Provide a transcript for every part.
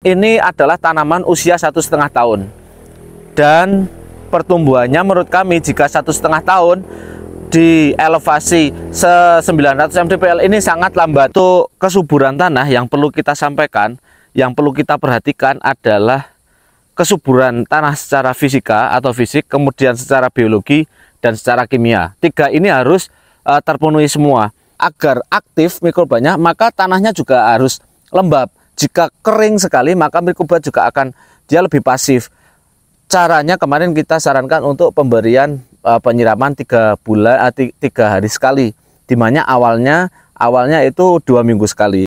ini adalah tanaman usia 1,5 tahun, dan pertumbuhannya menurut kami jika 1,5 tahun di elevasi 900 mdpl ini sangat lambat. Untuk kesuburan tanah yang perlu kita sampaikan, yang perlu kita perhatikan adalah kesuburan tanah secara fisika atau fisik, kemudian secara biologi, dan secara kimia. Tiga ini harus terpenuhi semua. Agar aktif mikrobanya, maka tanahnya juga harus lembab. Jika kering sekali, maka mikroba juga akan dia lebih pasif. Caranya kemarin kita sarankan untuk pemberian penyiraman 3 hari sekali, dimana awalnya itu 2 minggu sekali.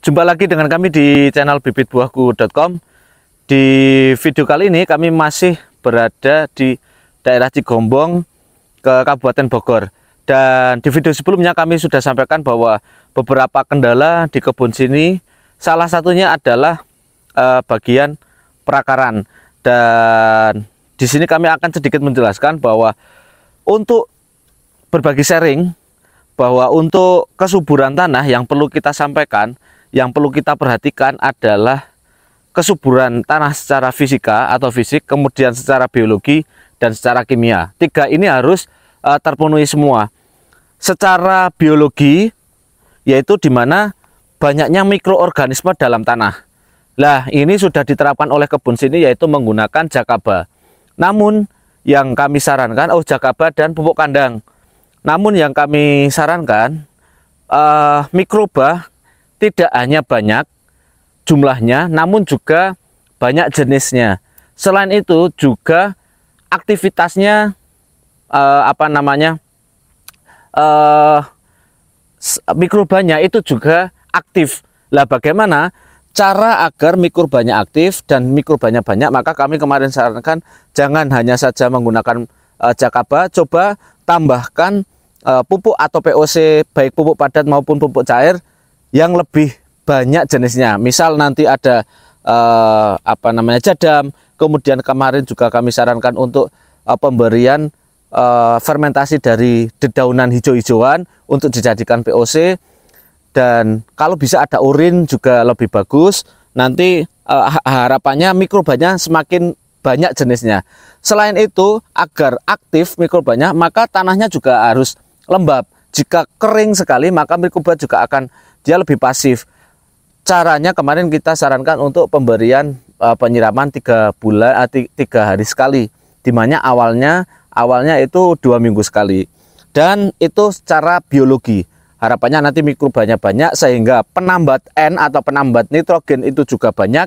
Jumpa lagi dengan kami di channel bibitbuahku.com. Di video kali ini kami masih berada di daerah Cigombong ke Kabupaten Bogor. Dan di video sebelumnya kami sudah sampaikan bahwa beberapa kendala di kebun sini, salah satunya adalah bagian perakaran. Dan di sini kami akan sedikit menjelaskan bahwa untuk berbagi sharing, bahwa untuk kesuburan tanah yang perlu kita sampaikan, yang perlu kita perhatikan adalah kesuburan tanah secara fisika atau fisik, kemudian secara biologi, dan secara kimia. Tiga ini harus terpenuhi semua. Secara biologi, yaitu dimana banyaknya mikroorganisme dalam tanah. Nah, ini sudah diterapkan oleh kebun sini, yaitu menggunakan jakaba. Namun yang kami sarankan, jakaba dan pupuk kandang. Namun yang kami sarankan, mikroba tidak hanya banyak jumlahnya, namun juga banyak jenisnya. Selain itu juga aktivitasnya mikrobanya itu juga aktif. Lah, bagaimana cara agar mikrobanya aktif dan mikrobanya banyak? Maka kami kemarin sarankan jangan hanya saja menggunakan jakaba, coba tambahkan pupuk atau POC, baik pupuk padat maupun pupuk cair yang lebih banyak jenisnya. Misal nanti ada jadam, kemudian kemarin juga kami sarankan untuk pemberian fermentasi dari dedaunan hijau-hijauan untuk dijadikan POC, dan kalau bisa ada urin juga lebih bagus. Nanti harapannya mikrobanya semakin banyak jenisnya. Selain itu, agar aktif mikrobanya, maka tanahnya juga harus lembab. Jika kering sekali, maka mikroba juga akan dia lebih pasif. Caranya kemarin kita sarankan untuk pemberian penyiraman 3 hari sekali, dimana awalnya itu 2 minggu sekali. Dan itu secara biologi. Harapannya nanti mikrobanya banyak, sehingga penambat N atau penambat nitrogen itu juga banyak.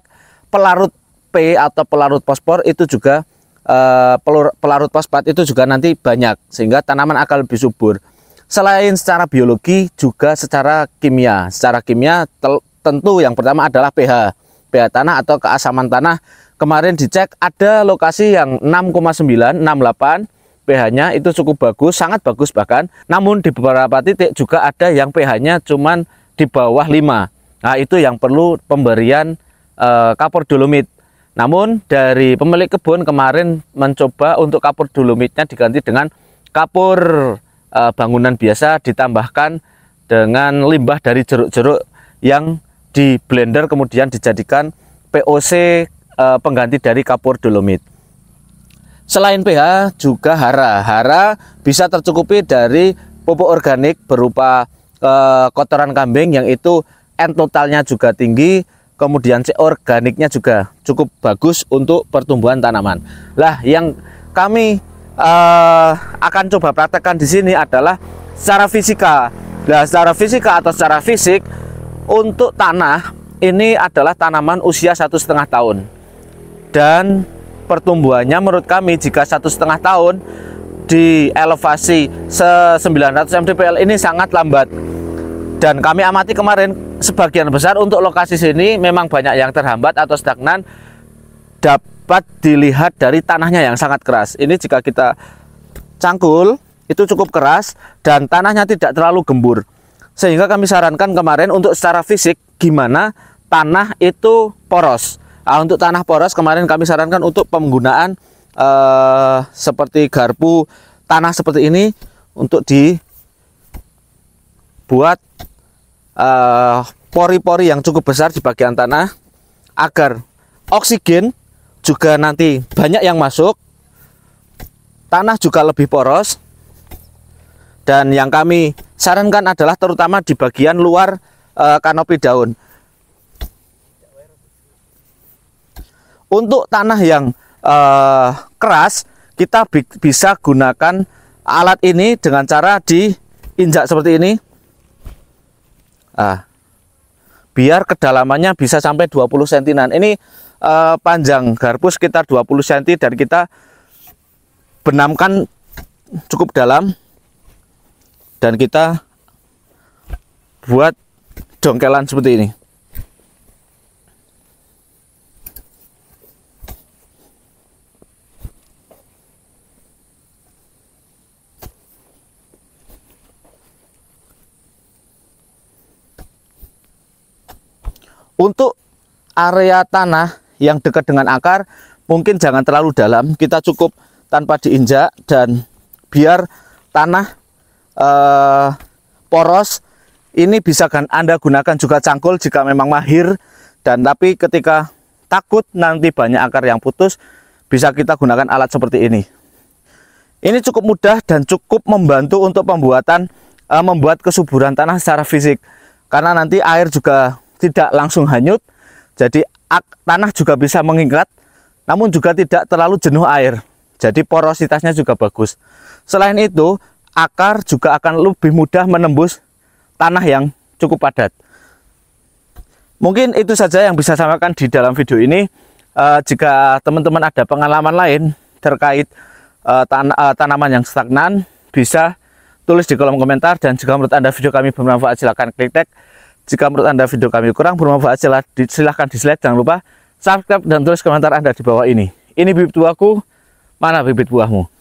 Pelarut P atau pelarut fosfor itu juga pelarut fosfat itu juga nanti banyak, sehingga tanaman akan lebih subur. Selain secara biologi, juga secara kimia. Secara kimia tentu yang pertama adalah pH tanah atau keasaman tanah. Kemarin dicek ada lokasi yang 6,9, 68 pH-nya itu cukup bagus, sangat bagus bahkan. Namun di beberapa titik juga ada yang pH-nya cuman di bawah 5. Nah, itu yang perlu pemberian kapur dolomit. Namun dari pemilik kebun kemarin mencoba untuk kapur dolomitnya diganti dengan kapur bangunan biasa, ditambahkan dengan limbah dari jeruk-jeruk yang di blender kemudian dijadikan POC pengganti dari kapur dolomit. Selain pH juga hara bisa tercukupi dari pupuk organik berupa kotoran kambing, yang itu N totalnya juga tinggi, kemudian C organiknya juga cukup bagus untuk pertumbuhan tanaman. Lah, yang kami akan coba praktekkan di sini adalah secara fisika. Nah, secara fisika atau secara fisik, untuk tanah ini adalah tanaman usia 1,5 tahun, dan pertumbuhannya menurut kami jika 1,5 tahun di elevasi 900 mdpl ini sangat lambat. Dan kami amati kemarin sebagian besar untuk lokasi sini memang banyak yang terhambat atau stagnan, dapat dilihat dari tanahnya yang sangat keras. Ini jika kita cangkul itu cukup keras dan tanahnya tidak terlalu gembur. Sehingga kami sarankan kemarin untuk secara fisik gimana tanah itu poros. Nah, untuk tanah poros kemarin kami sarankan untuk penggunaan seperti garpu tanah seperti ini untuk dibuat pori-pori yang cukup besar di bagian tanah agar oksigen juga nanti banyak yang masuk, tanah juga lebih poros. Dan yang kami sarankan adalah terutama di bagian luar kanopi daun. Untuk tanah yang keras, kita bisa gunakan alat ini dengan cara diinjak seperti ini. Biar kedalamannya bisa sampai 20 cm. Ini panjang garpu sekitar 20 cm dan kita benamkan cukup dalam. Dan kita buat dongkelan seperti ini. Untuk area tanah yang dekat dengan akar, mungkin jangan terlalu dalam. Kita cukup tanpa diinjak dan biar tanah poros ini bisa Anda gunakan juga cangkul jika memang mahir, dan tapi ketika takut nanti banyak akar yang putus, bisa kita gunakan alat seperti ini. Ini cukup mudah dan cukup membantu untuk membuat kesuburan tanah secara fisik, karena nanti air juga tidak langsung hanyut, jadi tanah juga bisa mengikat, namun juga tidak terlalu jenuh air, jadi porositasnya juga bagus. Selain itu, akar juga akan lebih mudah menembus tanah yang cukup padat. Mungkin itu saja yang bisa saya sampaikan di dalam video ini. Jika teman-teman ada pengalaman lain terkait tanaman yang stagnan, bisa tulis di kolom komentar. Dan jika menurut Anda video kami bermanfaat, silahkan klik like. Jika menurut Anda video kami kurang bermanfaat, silahkan dislike. Jangan lupa subscribe dan tulis komentar Anda di bawah ini. Ini bibit buahku, mana bibit buahmu?